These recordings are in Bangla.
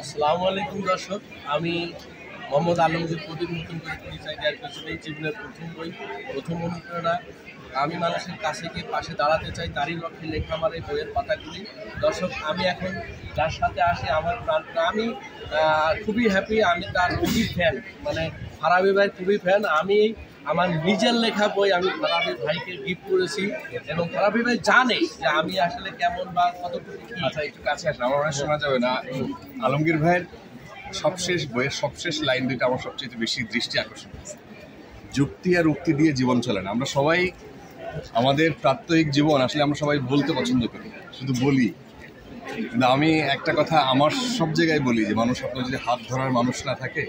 আসসালামু আলাইকুম দর্শক, আমি মোহাম্মদ আলমগীর প্রদীপ নতুন করে পরিচয় দেওয়ার পেছনে জীবনের প্রথম বই, প্রথম অনুপ্রেরণা। আমি মানুষের কাছে গিয়ে পাশে দাঁড়াতে চাই, তারই লক্ষ্যে লেখা আমার এই বইয়ের পাতাগুলি। দর্শক, আমি এখন যার সাথে আসি আমার প্রাণটা, আমি খুবই হ্যাপি। আমি তার খুবই ফ্যান, মানে ফারাবী ভাইয়ের খুবই ফ্যান। আমি আমার নিজের লেখা বই আমি ফারাবী ভাইকে গিফট করেছি এবং ফারাবী ভাই জানে যে আমি আসলে কেমন বা কতটুকু। আচ্ছা, একটু কাছে আসলে আমার অনেক শোনা যাবে না। আলমগীর ভাইয়ের সবশেষ বইয়ের সবশেষ লাইন দুইটা আমার সবচেয়ে বেশি দৃষ্টি আকর্ষণ করেছে। যুক্তি আর উক্তি দিয়ে জীবন চলে না। আমরা সবাই আমাদের প্রাত্যহিক জীবন আসলে আমরা সবাই বলতে পছন্দ করি, শুধু বলি। কিন্তু আমি একটা কথা আমার সব জায়গায় বলি যে মানুষ, আপনার যদি হাত ধরার মানুষ না থাকে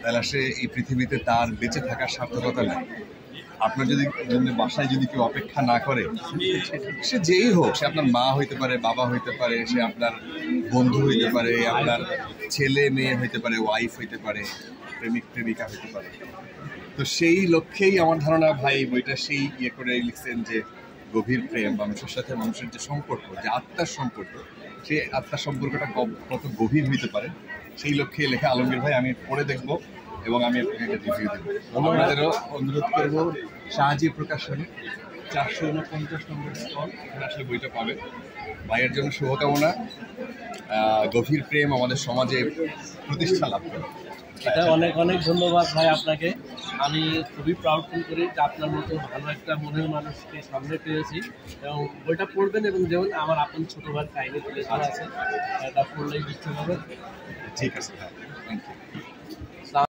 তাহলে সে এই পৃথিবীতে তার বেঁচে থাকার সার্থকতা নেই। আপনার যদি বাসায় যদি কেউ অপেক্ষা না করে, সে যেই হোক, সে আপনার মা হইতে পারে, বাবা হইতে পারে, সে আপনার বন্ধু হইতে পারে, আপনার ছেলে মেয়ে হইতে পারে, ওয়াইফ হইতে পারে, প্রেমিক প্রেমিকা হইতে পারে। তো সেই লক্ষ্যেই আমার ধারণা ভাই বইটা সেই করে লিখছেন যে গভীর প্রেম, মানুষের সাথে মানুষের যে সম্পর্ক, যে আত্মার সম্পর্ক, সেই আত্মার সম্পর্কটা কত গভীর হইতে পারে, সেই লক্ষ্যে লেখা আলমগীর ভাই। আমি পড়ে দেখবো এবং আমি আপনাকে একটা রিভিউ দেবো। আপনাদেরও অনুরোধ করবো, শাহজি প্রকাশনী 449 নম্বর স্টল, এখানে আসলে বইটা পাবে। ভাইয়ের জন্য শুভকামনা। গভীর প্রেম আমাদের সমাজে প্রতিষ্ঠা লাভ করে। এটা অনেক অনেক ধন্যবাদ ভাই আপনাকে। আমি খুবই প্রাউড ফিল করি যে আপনার মতো ভালো একটা মনের মানুষকে সামনে পেয়েছি। এবং বইটা পড়বেন এবং যেমন আমার আপন ছোটো ভাইয়ের কাহিনী তুলে ধরা আছে, এটা পড়লেই বুঝতে পারবেন। ঠিক আছে, থ্যাংক ইউ।